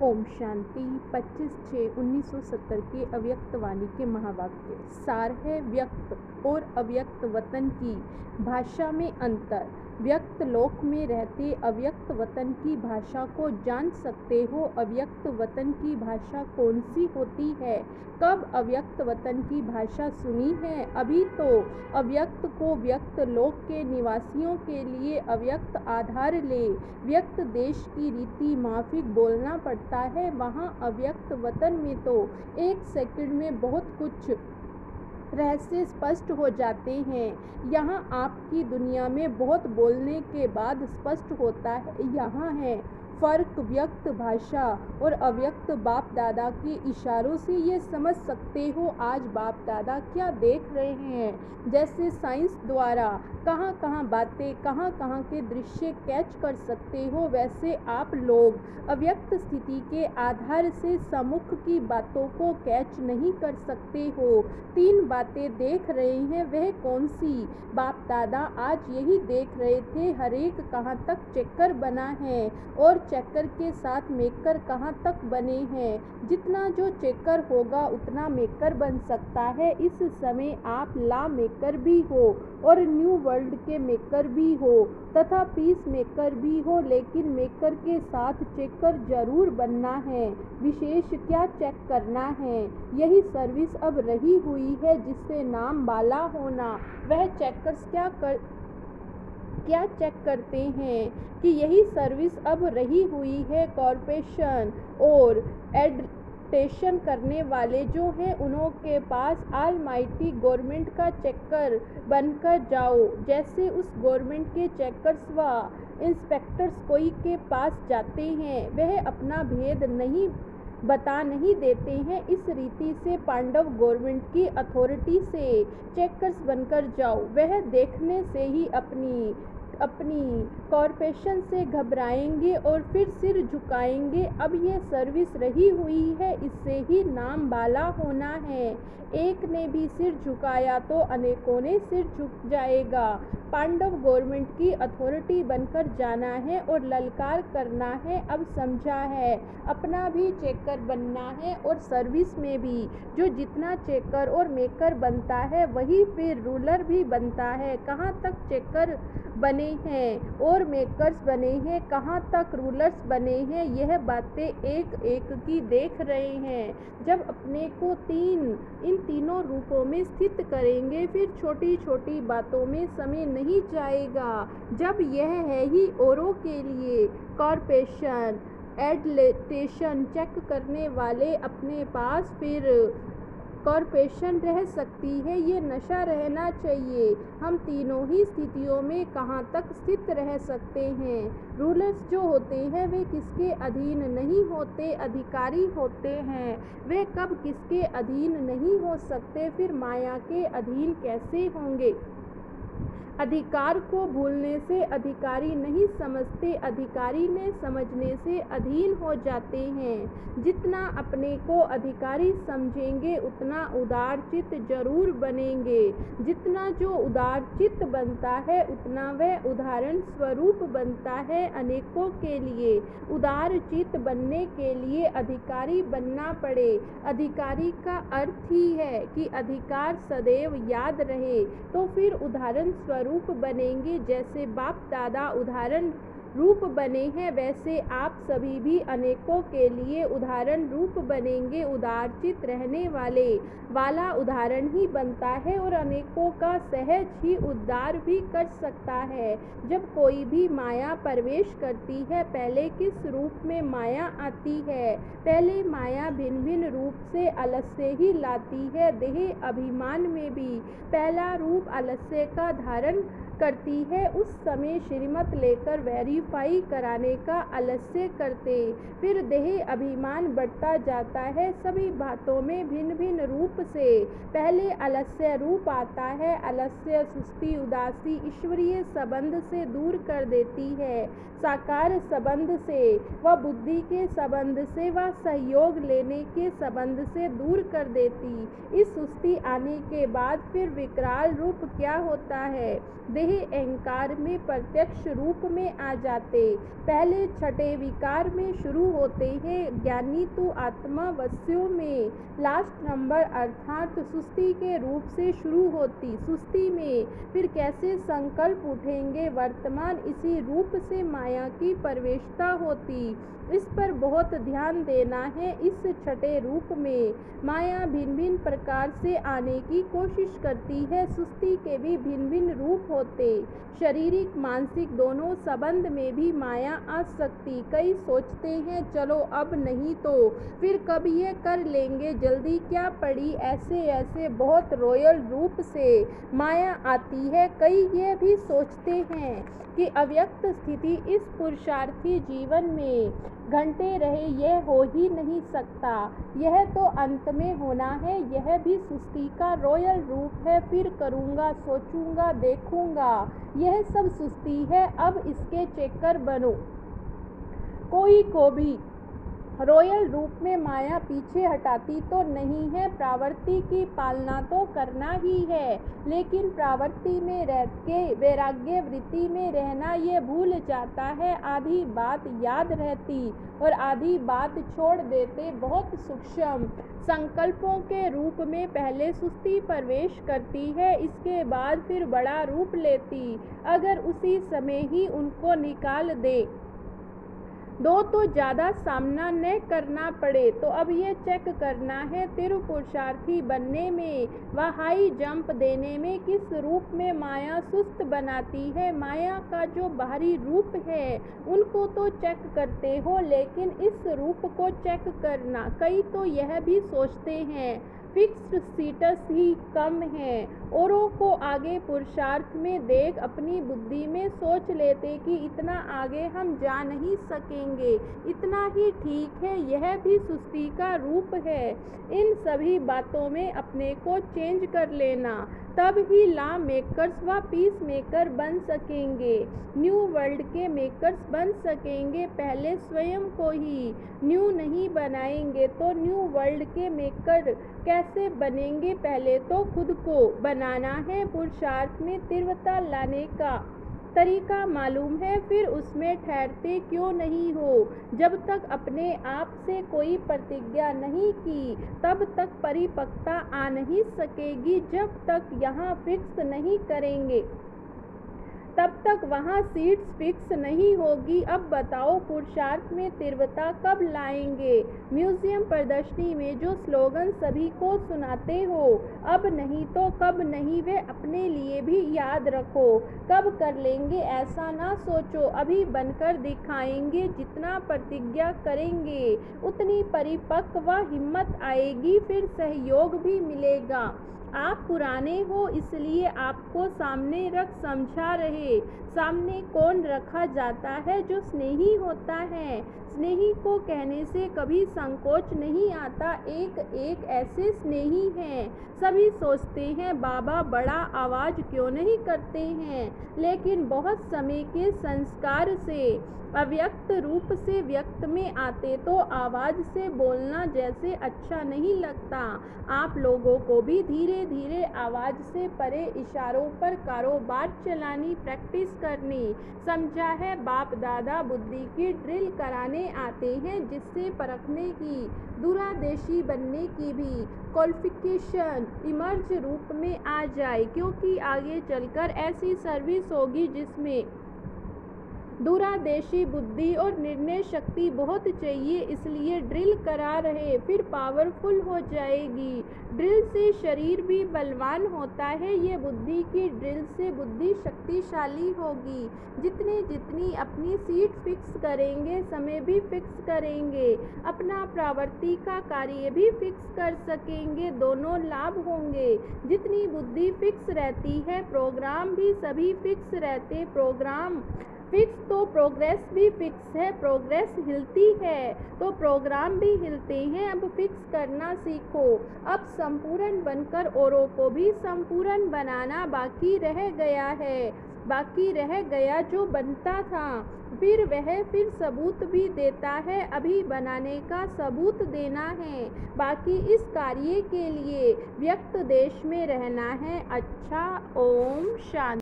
ओम शांति 25/6/1970 के अव्यक्त वाणी के महावाक्य सार है। व्यक्त और अव्यक्त वतन की भाषा में अंतर। व्यक्त लोक में रहते अव्यक्त वतन की भाषा को जान सकते हो। अव्यक्त वतन की भाषा कौन सी होती है? कब अव्यक्त वतन की भाषा सुनी है? अभी तो अव्यक्त को व्यक्त लोक के निवासियों के लिए अव्यक्त आधार ले व्यक्त देश की रीति माफिक बोलना पड़ता है। वहाँ अव्यक्त वतन में तो 1 सेकंड में बहुत कुछ रहस्य स्पष्ट हो जाते हैं। यहाँ आपकी दुनिया में बहुत बोलने के बाद स्पष्ट होता है। यहाँ है फर्क। व्यक्त भाषा और अव्यक्त बाप दादा के इशारों से ये समझ सकते हो आज बाप दादा क्या देख रहे हैं। जैसे साइंस द्वारा कहाँ कहाँ बातें कहाँ कहाँ के दृश्य कैच कर सकते हो, वैसे आप लोग अव्यक्त स्थिति के आधार से सम्मुख की बातों को कैच नहीं कर सकते हो। 3 बातें देख रहे हैं, वह कौन सी? बाप दादा आज यही देख रहे थे। हर एक कहाँ तक चेकर बना है और चेकर के साथ मेकर कहाँ तक बने हैं। जितना जो चेकर होगा उतना मेकर बन सकता है। इस समय आप ला मेकर भी हो और न्यू वर्ल्ड के मेकर भी हो तथा पीस मेकर भी हो, लेकिन मेकर के साथ चेकर जरूर बनना है। विशेष क्या चेक करना है? यही सर्विस अब रही हुई है जिससे नाम वाला होना। वह चेकर्स क्या चेक करते हैं कि यही सर्विस अब रही हुई है। कॉर्पोरेशन और एडमिनिस्ट्रेशन करने वाले जो हैं उन्हों के पास ऑलमाइटी गवर्नमेंट का चेकर बनकर जाओ। जैसे उस गवर्नमेंट के चेकर्स व इंस्पेक्टर्स कोई के पास जाते हैं, वह अपना भेद बता नहीं देते हैं। इस रीति से पांडव गवर्नमेंट की अथॉरिटी से चेकर्स बनकर जाओ। वह देखने से ही अपनी कॉर्पोरेशन से घबराएंगे और फिर सिर झुकाएंगे। अब ये सर्विस रही हुई है, इससे ही नाम वाला होना है। एक ने भी सिर झुकाया तो अनेकों ने सिर झुक जाएगा। पांडव गवर्नमेंट की अथॉरिटी बनकर जाना है और ललकार करना है। अब समझा है, अपना भी चेकर बनना है और सर्विस में भी जो जितना चेकर और मेकर बनता है वही फिर रूलर भी बनता है। कहाँ तक चेकर बने हैं और मेकर्स बने हैं, कहाँ तक रूलर्स बने हैं, यह बातें एक एक की देख रहे हैं। जब अपने को इन तीनों रूपों में स्थित करेंगे फिर छोटी छोटी बातों में समय नहीं जाएगा। जब यह है ही औरों के लिए कॉर्पोरेशन एडमिनिस्ट्रेशन चेक करने वाले अपने पास, फिर कॉर्पोरेशन रह सकती है। ये नशा रहना चाहिए। हम तीनों ही स्थितियों में कहाँ तक स्थित रह सकते हैं। रूलर्स जो होते हैं वे किसके अधीन नहीं होते, अधिकारी होते हैं। वे कब किसके अधीन नहीं हो सकते, फिर माया के अधीन कैसे होंगे? अधिकार को भूलने से अधिकारी नहीं समझते, अधिकारी ने समझने से अधीन हो जाते हैं। जितना अपने को अधिकारी समझेंगे उतना उदार चित्त जरूर बनेंगे। जितना जो उदार चित्त बनता है उतना वह उदाहरण स्वरूप बनता है अनेकों के लिए। उदार चित्त बनने के लिए अधिकारी बनना पड़े। अधिकारी का अर्थ ही है कि अधिकार सदैव याद रहे, तो फिर उदाहरण रूप बनेंगे। जैसे बाप दादा उदाहरण रूप बने हैं, वैसे आप सभी भी अनेकों के लिए उदाहरण रूप बनेंगे। उदारचित रहने वाला उदाहरण ही बनता है और अनेकों का सहज ही उद्धार भी कर सकता है। जब कोई भी माया प्रवेश करती है, पहले किस रूप में माया आती है? पहले माया भिन्न भिन्न रूप से आलस्य ही लाती है। देह अभिमान में भी पहला रूप आलस्य का धारण करती है। उस समय श्रीमत लेकर वेरीफाई कराने का आलस्य करते, फिर देह अभिमान बढ़ता जाता है। सभी बातों में भिन्न भिन्न रूप से पहले आलस्य रूप आता है। आलस्य सुस्ती उदासी ईश्वरीय संबंध से दूर कर देती है। साकार संबंध से व बुद्धि के संबंध से व सहयोग लेने के संबंध से दूर कर देती। इस सुस्ती आने के बाद फिर विकराल रूप क्या होता है? देह अहंकार में प्रत्यक्ष रूप में आ जाते। पहले छठे विकार में शुरू होते हैं। ज्ञानी तो आत्मा वस्यों में लास्ट नंबर अर्थात सुस्ती के रूप से शुरू होती। सुस्ती में फिर कैसे संकल्प उठेंगे, वर्तमान इसी रूप से माया की प्रवेशता होती। इस पर बहुत ध्यान देना है। इस छठे रूप में माया भिन्न भिन्न प्रकार से आने की कोशिश करती है। सुस्ती के भी भिन्न भिन्न रूप होते, शारीरिक मानसिक दोनों संबंध में भी माया आ सकती। कई सोचते हैं चलो अब नहीं तो फिर कब ये कर लेंगे, जल्दी क्या पड़ी, ऐसे ऐसे बहुत रॉयल रूप से माया आती है। कई ये भी सोचते हैं कि अव्यक्त स्थिति इस पुरुषार्थी जीवन में घंटे रहे, यह हो ही नहीं सकता, यह तो अंत में होना है। यह भी सुस्ती का रॉयल रूप है। फिर करूँगा, सोचूंगा, देखूंगा, यह सब सुस्ती है। अब इसके चेकर बनो। कोई को भी रॉयल रूप में माया पीछे हटाती तो नहीं है। प्रवृत्ति की पालना तो करना ही है, लेकिन प्रवृत्ति में रह के वैराग्य वृत्ति में रहना ये भूल जाता है। आधी बात याद रहती और आधी बात छोड़ देते। बहुत सूक्ष्म संकल्पों के रूप में पहले सुस्ती प्रवेश करती है, इसके बाद फिर बड़ा रूप लेती। अगर उसी समय ही उनको निकाल दे दो तो ज़्यादा सामना न करना पड़े। तो अब ये चेक करना है तिरु पुरुषार्थी बनने में व हाई जंप देने में किस रूप में माया सुस्त बनाती है। माया का जो बाहरी रूप है उनको तो चेक करते हो, लेकिन इस रूप को चेक करना। कई तो यह भी सोचते हैं फिक्स्ड स्टेटस ही कम है, औरों को आगे पुरुषार्थ में देख अपनी बुद्धि में सोच लेते कि इतना आगे हम जा नहीं सकेंगे, इतना ही ठीक है। यह भी सुस्ती का रूप है। इन सभी बातों में अपने को चेंज कर लेना, तब ही लॉ मेकर्स व पीस मेकर बन सकेंगे, न्यू वर्ल्ड के मेकर्स बन सकेंगे। पहले स्वयं को ही न्यू नहीं बनाएंगे तो न्यू वर्ल्ड के मेकर कैसे बनेंगे। पहले तो खुद को बनाना है। पुरुषार्थ में तीव्रता लाने का तरीका मालूम है, फिर उसमें ठहरते क्यों नहीं हो। जब तक अपने आप से कोई प्रतिज्ञा नहीं की तब तक परिपक्वता आ नहीं सकेगी। जब तक यहाँ फिक्स नहीं करेंगे तब तक वहाँ सीट्स फिक्स नहीं होगी। अब बताओ पुरुषार्थ में तीव्रता कब लाएंगे। म्यूजियम प्रदर्शनी में जो स्लोगन सभी को सुनाते हो, अब नहीं तो कब नहीं, वे अपने लिए भी याद रखो। कब कर लेंगे ऐसा ना सोचो, अभी बनकर दिखाएंगे। जितना प्रतिज्ञा करेंगे उतनी परिपक्व व हिम्मत आएगी, फिर सहयोग भी मिलेगा। आप पुराने हो इसलिए आपको सामने रख समझा रहे। सामने कौन रखा जाता है? जो स्नेही होता है। स्नेही को कहने से कभी संकोच नहीं आता। एक एक ऐसे स्नेही हैं। सभी सोचते हैं बाबा बड़ा आवाज़ क्यों नहीं करते हैं, लेकिन बहुत समय के संस्कार से अव्यक्त रूप से व्यक्त में आते तो आवाज़ से बोलना जैसे अच्छा नहीं लगता। आप लोगों को भी धीरे धीरे आवाज़ से परे इशारों पर कारोबार चलानी प्रैक्टिस करनी। समझा है? बाप दादा बुद्धि की ड्रिल कराने आते हैं, जिससे परखने की, दूरदेशी बनने की भी क्वालिफिकेशन इमर्ज रूप में आ जाए, क्योंकि आगे चलकर ऐसी सर्विस होगी जिसमें दूरदेशी बुद्धि और निर्णय शक्ति बहुत चाहिए। इसलिए ड्रिल करा रहे, फिर पावरफुल हो जाएगी। ड्रिल से शरीर भी बलवान होता है। ये बुद्धि की ड्रिल से बुद्धि शक्तिशाली होगी। जितनी जितनी अपनी सीट फिक्स करेंगे, समय भी फिक्स करेंगे, अपना प्रवृत्ति का कार्य भी फिक्स कर सकेंगे, दोनों लाभ होंगे। जितनी बुद्धि फिक्स रहती है, प्रोग्राम भी सभी फिक्स रहते। प्रोग्राम फिक्स तो प्रोग्रेस भी फिक्स है। प्रोग्रेस हिलती है तो प्रोग्राम भी हिलते हैं। अब फिक्स करना सीखो। अब संपूर्ण बनकर औरों को भी संपूर्ण बनाना बाकी रह गया है। बाकी रह गया जो बनता था, फिर सबूत भी देता है। अभी बनाने का सबूत देना है। बाकी इस कार्य के लिए व्यक्त देश में रहना है। अच्छा, ओम शांति।